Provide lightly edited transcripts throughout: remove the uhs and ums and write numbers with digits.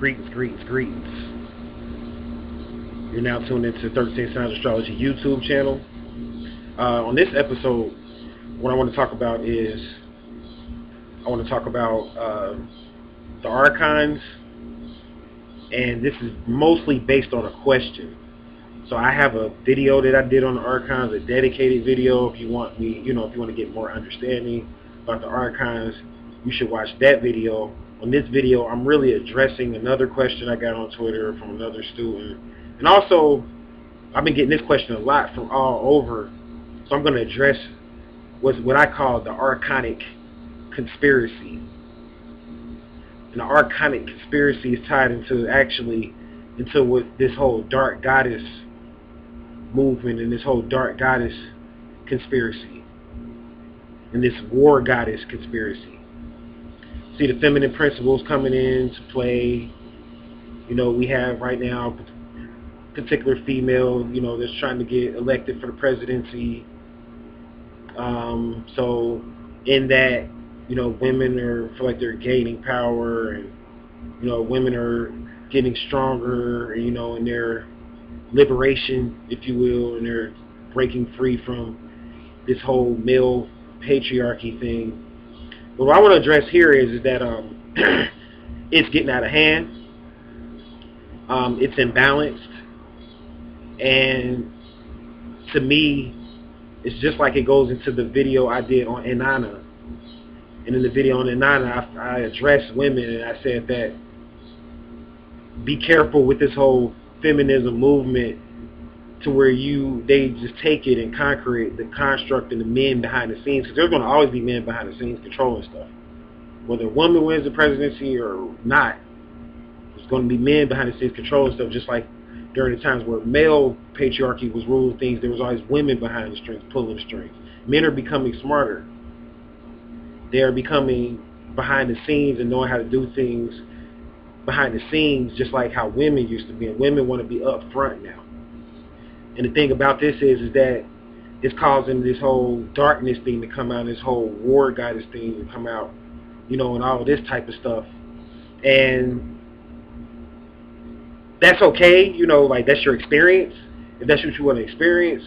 Greetings. You're now tuned into 13 Signs Astrology YouTube channel. On this episode, what I want to talk about is the archons, and this is mostly based on a question. So I have a video that I did on the archons, a dedicated video. If you want to get more understanding about the archons, you should watch that video. On this video, I'm really addressing another question I got on Twitter from another student. And also, I've been getting this question a lot from all over. So I'm going to address what I call the archonic conspiracy. And the archonic conspiracy is tied into what this whole dark goddess movement and this whole dark goddess conspiracy and this war goddess conspiracy. See the feminine principles coming into play. We have right now a particular female, that's trying to get elected for the presidency. So in that, women feel like they're gaining power, and women are getting stronger, in their liberation, if you will, and they're breaking free from this whole male patriarchy thing. But what I want to address here is that it's getting out of hand. It's imbalanced, and to me, it's just like it goes into the video I did on Inanna. And in the video on Inanna, I addressed women, and I said that be careful with this whole feminism movement to where they just take it and conquer it, the construct and the men behind the scenes, because there's going to always be men behind the scenes controlling stuff. Whether a woman wins the presidency or not, there's going to be men behind the scenes controlling stuff, just like during the times where male patriarchy was ruling things, there was always women behind the strings, pulling the strings. Men are becoming smarter. They are becoming behind the scenes and knowing how to do things behind the scenes, just like how women used to be. And women want to be up front now. And the thing about this is that it's causing this whole darkness thing to come out, this whole war goddess thing to come out, and all of this type of stuff. And that's okay, like that's your experience, if that's what you want to experience.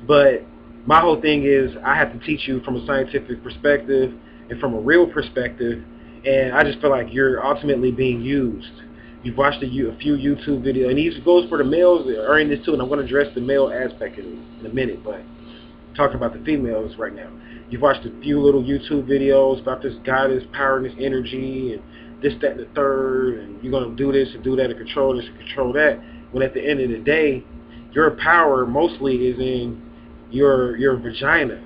But my whole thing is I have to teach you from a scientific perspective and from a real perspective, and I just feel like you're ultimately being used. You've watched a few YouTube videos, and these goes for the males that are in this too, and I'm going to address the male aspect in a minute, but I'm talking about the females right now. You've watched a few little YouTube videos about this goddess power and this energy and this, that, and the third, and you're going to do this and do that and control this and control that, when at the end of the day, your power mostly is in your vagina.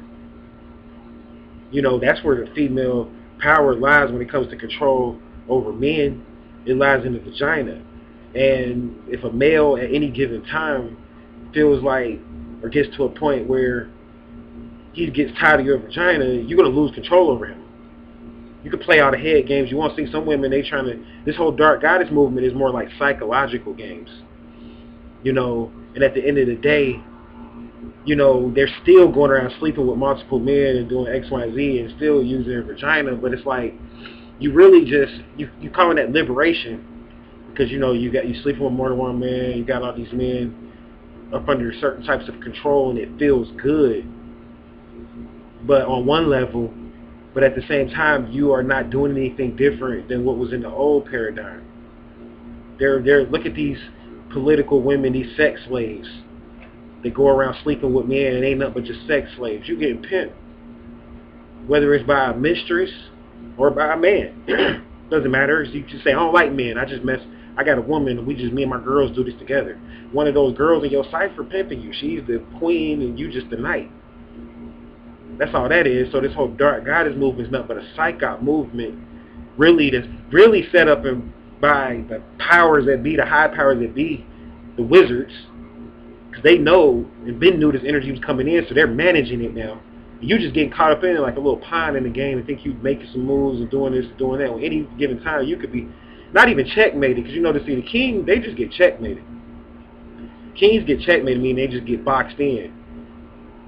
That's where the female power lies when it comes to control over men. It lies in the vagina. And if a male at any given time feels like, or gets to a point where he gets tired of your vagina, you're going to lose control over him. You can play all the head games you want. See, some women, this whole dark goddess movement is more like psychological games. And at the end of the day, they're still going around sleeping with multiple men and doing X, Y, Z and still using their vagina, but it's like, you really just, you calling that liberation, because you sleeping with more than one man, you got all these men up under certain types of control, and it feels good, but on one level, but at the same time, you are not doing anything different than what was in the old paradigm. Look at these political women, these sex slaves. They go around sleeping with men and ain't nothing but just sex slaves. You getting pimped, whether it's by a mistress or by a man. Doesn't matter. You just say, I don't like men. I got a woman, and me and my girls do this together. One of those girls in your cipher pimping you. She's the queen and you just the knight. That's all that is. So this whole dark goddess movement is nothing but a psyop movement, that's really set up by the powers that be, the high powers that be, the wizards, because they know and Ben knew this energy was coming in, so they're managing it now. You just getting caught up in it like a little pawn in the game and think you're making some moves and doing this and doing that. At any given time, you could be not even checkmated, because the king, they just get checkmated. Kings get checkmated, meaning they just get boxed in.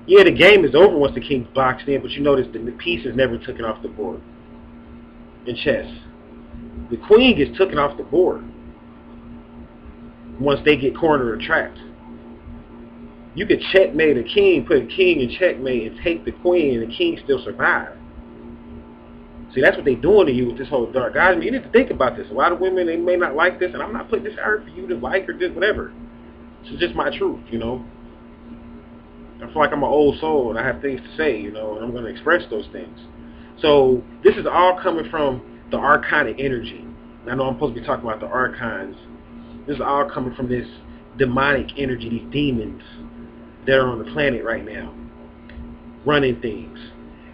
Yeah, the game is over once the king's boxed in, but you notice that the piece is never taken off the board in chess. The queen gets taken off the board. once they get cornered or trapped. You could checkmate a king, put a king in checkmate, and take the queen, and the king still survive. See, that's what they're doing to you with this whole dark. Guys, you need to think about this. A lot of women, they may not like this, and I'm not putting this out for you to like or just whatever. This is just my truth, you know. I feel like I'm an old soul, and I have things to say, you know, and I'm going to express those things. So this is all coming from the archonic energy. I know I'm supposed to be talking about the archons. This is all coming from this demonic energy, these demons that are on the planet right now, running things.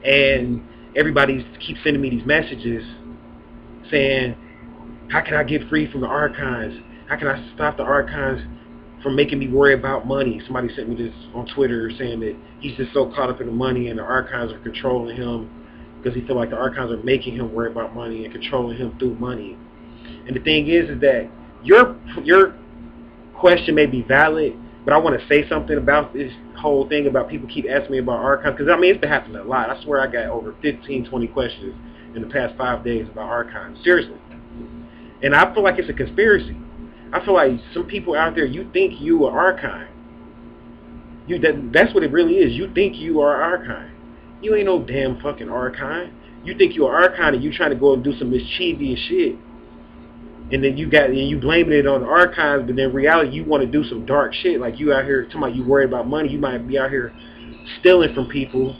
And everybody keeps sending me these messages saying, how can I get free from the archons? How can I stop the archons from making me worry about money? Somebody sent me this on Twitter saying that he's just so caught up in the money and the archons are controlling him because he feels like the archons are making him worry about money and controlling him through money. And the thing is that your question may be valid, but I want to say something about this whole thing about people keep asking me about archons, because I mean, it's been happening a lot. I swear I got over 15, 20 questions in the past 5 days about archons. Seriously. And I feel like it's a conspiracy. I feel like some people out there, you think you are archon. That's what it really is. You think you are archon. You ain't no damn fucking archon. You think you are archon and you trying to go and do some mischievous shit. And then you blaming it on the archons, but in reality you want to do some dark shit. Like you out here talking about you worried about money. You might be out here stealing from people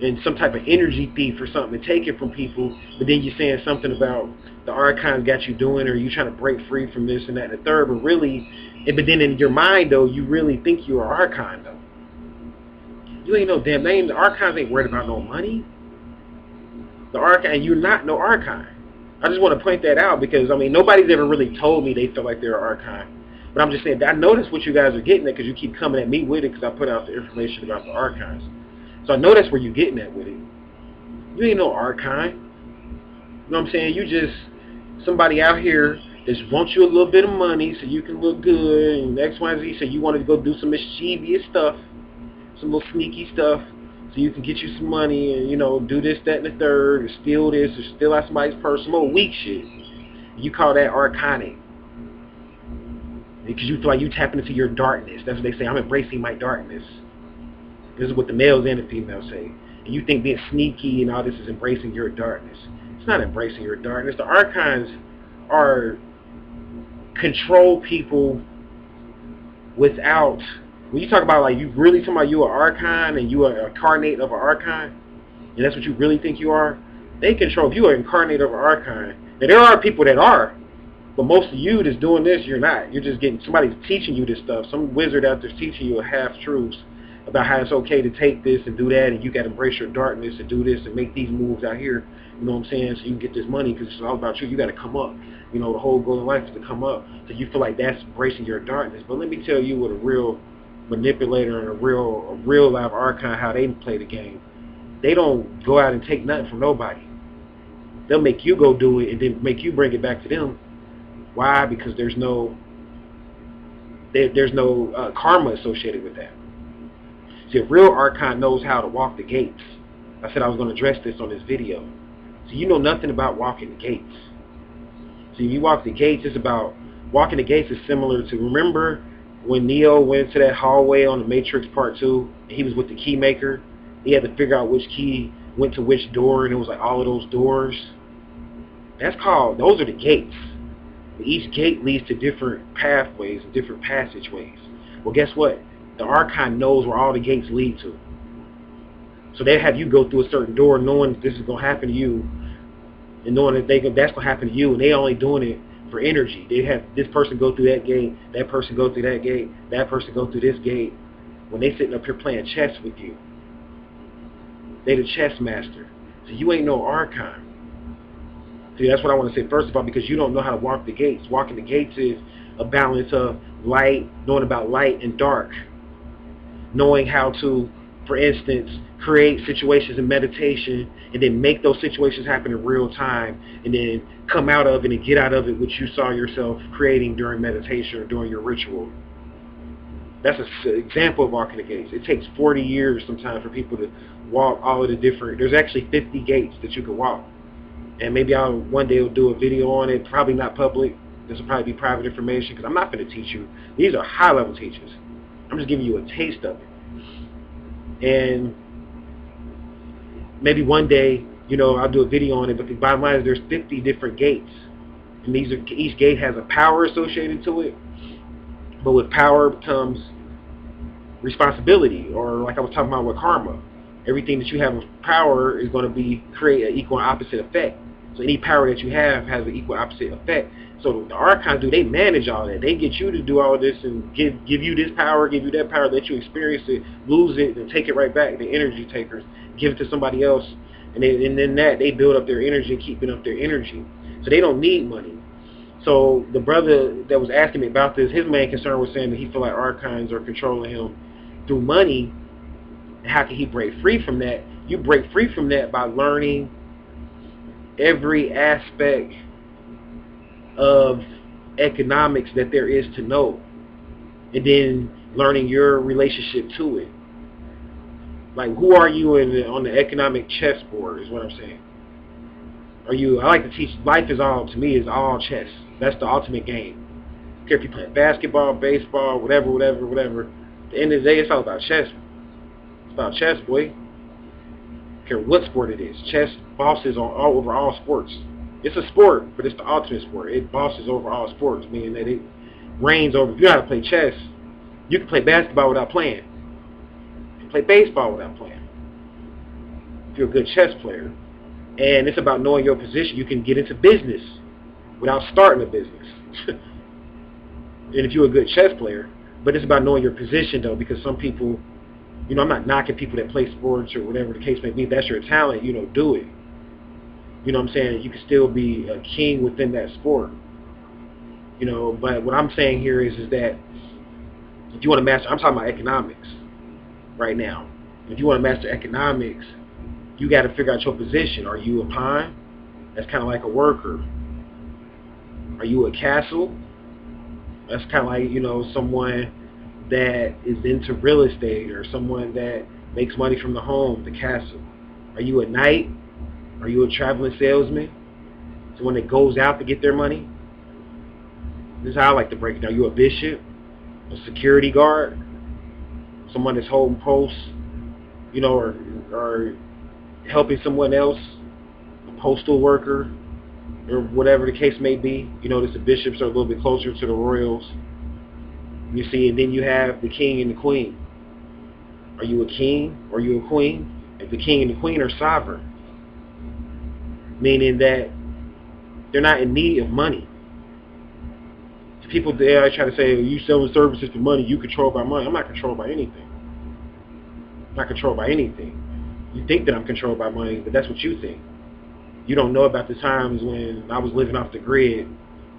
and some type of energy thief or something to take it from people, but then you're saying something about the archons got you doing, or you trying to break free from this and that and the third, but then in your mind though, you really think you're an archon though. You ain't no damn name. The archons ain't worried about no money. The archon, you're not no archon. I just want to point that out because, I mean, nobody's ever really told me they feel like they're an archon. But I'm just saying, I notice what you guys are getting at because you keep coming at me with it because I put out the information about the archons. So I know that's where you're getting at with it. You ain't no archon. You know what I'm saying? You just somebody out here that wants you a little bit of money so you can look good and X, Y, Z. So you want to go do some mischievous stuff, some little sneaky stuff, so you can get you some money and, you know, do this, that, and the third, or steal this, or steal out somebody's purse, some old weak shit. You call that archonic. Because you feel like you tapping into your darkness. That's what they say. I'm embracing my darkness. This is what the males and the females say. And you think being sneaky and all this is embracing your darkness. It's not embracing your darkness. The archons are control people without... When you talk about, like, you really talking about you are archon and you are an incarnate of an archon, and that's what you really think you are, they control. If you are incarnate of an archon, now there are people that are, but most of you that's doing this, you're not. You're just getting, somebody's teaching you this stuff. Some wizard out there's teaching you a half-truths about how it's okay to take this and do that, and you got to embrace your darkness and do this and make these moves out here, you know what I'm saying, so you can get this money because it's all about you. You got to come up. You know, the whole goal of life is to come up. So you feel like that's embracing your darkness. But let me tell you what a real manipulator and a real live archon, how they play the game. They don't go out and take nothing from nobody. They'll make you go do it and then make you bring it back to them. Why? Because there's no karma associated with that. See, a real archon knows how to walk the gates. I said I was going to address this on this video. So you know nothing about walking the gates. So you walk the gates, it's about walking the gates is similar to, remember when Neo went to that hallway on the Matrix Part 2, and he was with the key maker, he had to figure out which key went to which door, and it was like all of those doors. Those are the gates. Each gate leads to different pathways and different passageways. Well, guess what? The archon knows where all the gates lead to. So they have you go through a certain door knowing this is going to happen to you, and knowing that that's going to happen to you, and they only doing it for energy. They have this person go through that gate, that person go through that gate, that person go through this gate. When they sitting up here playing chess with you, they the chess master. So you ain't no archon. See, that's what I want to say first of all, because you don't know how to walk the gates. Walking the gates is a balance of light, knowing about light and dark, knowing how to, for instance, create situations in meditation and then make those situations happen in real time and then come out of it and get out of it what you saw yourself creating during meditation or during your ritual. That's an example of walking the gates. It takes 40 years sometimes for people to walk all of the different, there's actually 50 gates that you can walk. And maybe one day I'll do a video on it, probably not public, This will probably be private information because I'm not going to teach you. These are high-level teachers. I'm just giving you a taste of it. And maybe one day, I'll do a video on it, but the bottom line is there's 50 different gates. And each gate has a power associated to it. But with power comes responsibility, or like I was talking about with karma. Everything that you have with power is going to create an equal and opposite effect. So any power that you have has an equal and opposite effect. So the archons they manage all that. They get you to do all this and give you this power, give you that power, let you experience it, lose it, and take it right back. The energy takers give it to somebody else, and then they build up their energy, keeping up their energy. So they don't need money. So the brother that was asking me about this, his main concern was saying that he feel like archons are controlling him through money. How can he break free from that? You break free from that by learning every aspect of economics that there is to know, and then learning your relationship to it. Like, who are you on the economic chessboard is what I'm saying. I like to teach, life is all, to me, is all chess. That's the ultimate game. I don't care if you play basketball, baseball, whatever. At the end of the day, it's all about chess. It's about chess, boy. I don't care what sport it is. Chess bosses over all sports. It's a sport, but it's the ultimate sport. It bosses over all sports, meaning that it reigns over. If you know how to play chess, you can play basketball without playing. You can play baseball without playing. If you're a good chess player. And it's about knowing your position. You can get into business without starting a business. And if you're a good chess player, but it's about knowing your position, though, because some people, I'm not knocking people that play sports or whatever the case may be. If that's your talent, do it. You know what I'm saying? You can still be a king within that sport. But what I'm saying here is that if you want to master, I'm talking about economics right now. If you want to master economics, you got to figure out your position. Are you a pawn? That's kind of like a worker. Are you a castle? That's kind of like, someone that is into real estate, or someone that makes money from the home, the castle. Are you a knight? Are you a traveling salesman? Someone that goes out to get their money? This is how I like to break it down. Are you a bishop? A security guard? Someone that's holding posts, or helping someone else? A postal worker? Or whatever the case may be. You notice the bishops are a little bit closer to the royals. You see, and then you have the king and the queen. Are you a king or are you a queen? If the king and the queen are sovereign, meaning that they're not in need of money. People there try to say, you selling services for money, you controlled by money. I'm not controlled by anything. I'm not controlled by anything. You think that I'm controlled by money, but that's what you think. You don't know about the times when I was living off the grid.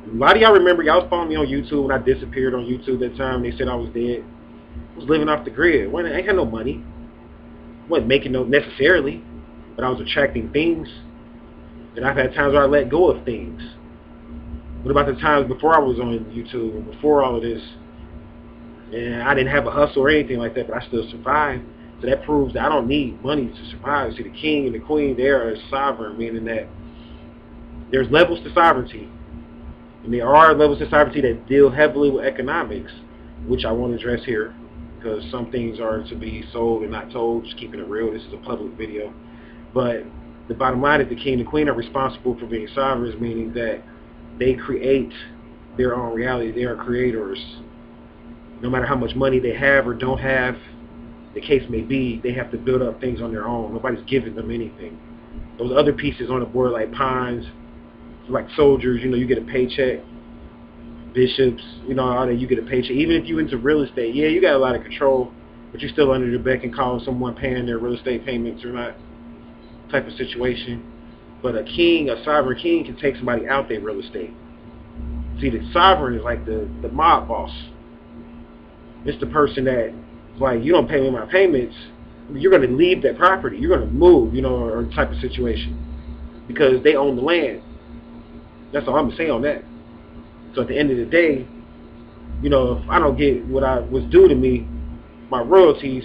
A lot of y'all remember, y'all was following me on YouTube when I disappeared on YouTube that time. They said I was dead. I was living off the grid. I ain't had no money. I wasn't making no necessarily, but I was attracting things. And I've had times where I let go of things. What about the times before I was on YouTube and before all of this? And I didn't have a hustle or anything like that, but I still survived. So that proves that I don't need money to survive. See, the king and the queen, they are sovereign, meaning that there's levels to sovereignty. And there are levels to sovereignty that deal heavily with economics, which I want to address here, because some things are to be sold and not told, just keeping it real. This is a public video. But the bottom line is the king and the queen are responsible for being sovereigns, meaning that they create their own reality. They are creators. No matter how much money they have or don't have, the case may be, they have to build up things on their own. Nobody's giving them anything. Those other pieces on the board, like pawns, like soldiers, you get a paycheck. Bishops, all that, you get a paycheck. Even if you're into real estate, yeah, you got a lot of control, but you're still under the beck and call of someone paying their real estate payments or not, type of situation. But a king, a sovereign king, can take somebody out their real estate. See, the sovereign is like the mob boss. It's the person that, like, you don't pay me my payments, you're going to leave that property. You're going to move, or type of situation. Because they own the land. That's all I'm going to say on that. So at the end of the day, if I don't get what was due to me, my royalties,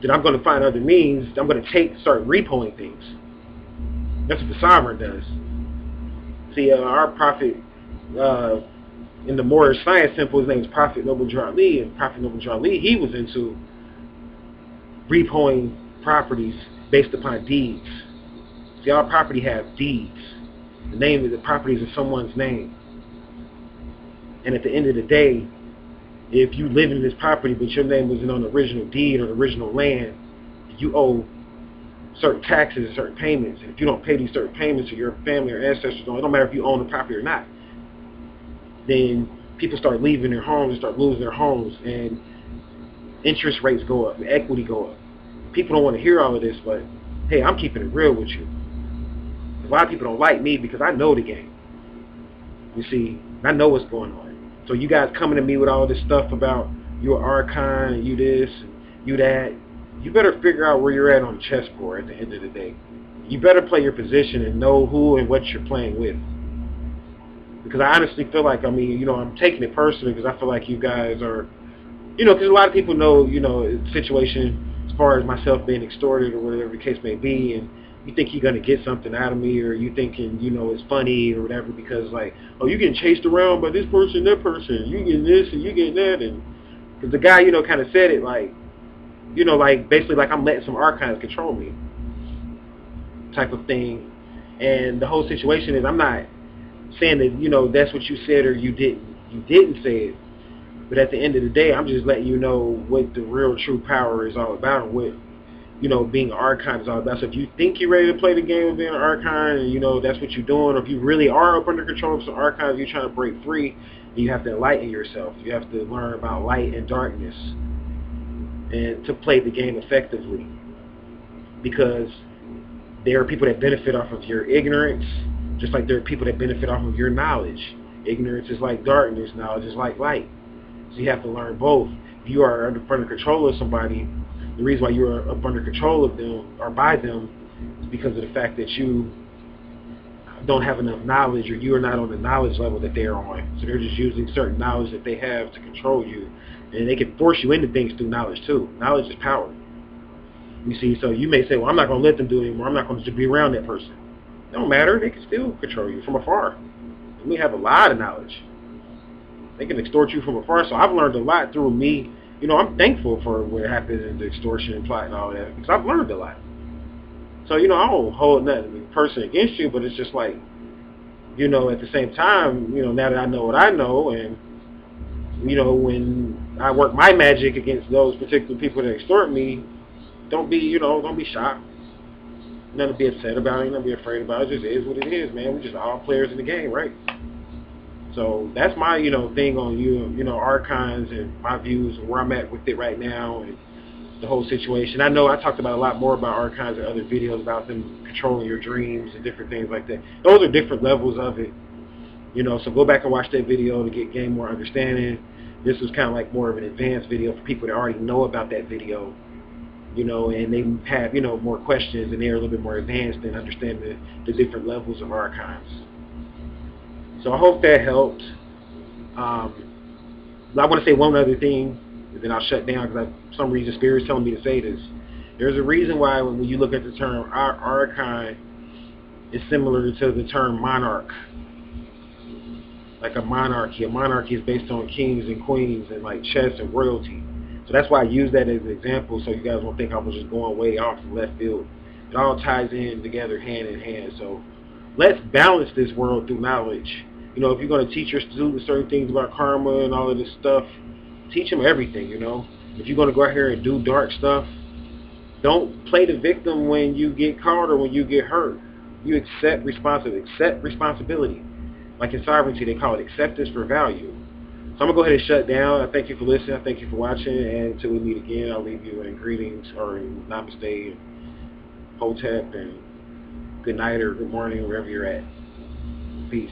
then I'm going to find other means. I'm going to start repoing things. That's what the sovereign does. See, our prophet in the more science temple, his name is Prophet Noble Drew Ali, and Prophet Noble Drew Ali, he was into repoing properties based upon deeds. See, all property has deeds. The name of the property is in someone's name. And at the end of the day, if you live in this property but your name wasn't on the original deed or the original land, you owe certain taxes and certain payments. And if you don't pay these certain payments to your family or ancestors, it don't matter if you own the property or not, then people start leaving their homes and start losing their homes, and interest rates go up, equity go up. People don't want to hear all of this, but hey, I'm keeping it real with you. A lot of people don't like me because I know the game. You see, I know what's going on. So you guys coming to me with all this stuff about you're an archon and you this and you that, you better figure out where you're at on the chessboard at the end of the day. You better play your position and know who and what you're playing with. Because I honestly feel like, I'm taking it personally because I feel like you guys are, because a lot of people know, the situation as far as myself being extorted or whatever the case may be, and you think you're going to get something out of me, or you thinking, it's funny or whatever because, like, oh, you're getting chased around by this person, that person, you getting this and you getting that, and because the guy, kind of said it like, like basically like I'm letting some archons control me type of thing. And the whole situation is I'm not saying that, that's what you said or you didn't say it. But at the end of the day, I'm just letting you know what the real true power is all about and what, being an archon is all about. So if you think you're ready to play the game of being an archon and, that's what you're doing, or if you really are up under control of some archons, you're trying to break free, you have to enlighten yourself. You have to learn about light and darkness and to play the game effectively. Because there are people that benefit off of your ignorance, just like there are people that benefit off of your knowledge. Ignorance is like darkness, knowledge is like light. So you have to learn both. If you are under control of somebody, the reason why you are up under control of them or by them is because of the fact that you don't have enough knowledge, or you are not on the knowledge level that they're on. So they're just using certain knowledge that they have to control you. And they can force you into things through knowledge too. Knowledge is power. You see, so you may say, well, I'm not going to let them do it anymore. I'm not going to be around that person. It don't matter. They can still control you from afar. And we have a lot of knowledge. They can extort you from afar. So I've learned a lot through me. I'm thankful for what happened in the extortion and plot and all that, because I've learned a lot. So, I don't hold nothing person against you, but it's just like, at the same time, now that I know what I know, and, when I work my magic against those particular people that extort me, don't be shocked. Nothing to be upset about, nothing to be afraid about. It just is what it is, man. We're just all players in the game, right? So that's my, thing on archons and my views and where I'm at with it right now and the whole situation. I know I talked about a lot more about archons in other videos about them controlling your dreams and different things like that. Those are different levels of it, so go back and watch that video to gain more understanding. This was kind of like more of an advanced video for people that already know about that video, and they have, more questions and they're a little bit more advanced and understand the different levels of archons. So I hope that helped. I want to say one other thing, and then I'll shut down because for some reason Spirit's telling me to say this. There's a reason why when you look at the term archon, it's similar to the term monarch. Like a monarchy. A monarchy is based on kings and queens and like chess and royalty. So that's why I use that as an example so you guys won't think I was just going way off the left field. It all ties in together hand in hand. So let's balance this world through knowledge. If you're going to teach your students certain things about karma and all of this stuff, teach them everything, If you're going to go out here and do dark stuff, don't play the victim when you get caught or when you get hurt. You accept responsibility. Like in sovereignty, they call it acceptance for value. So I'm going to go ahead and shut down. I thank you for listening. I thank you for watching. And until we meet again, I'll leave you in greetings or in namaste, hotep, and good night or good morning, wherever you're at. Peace.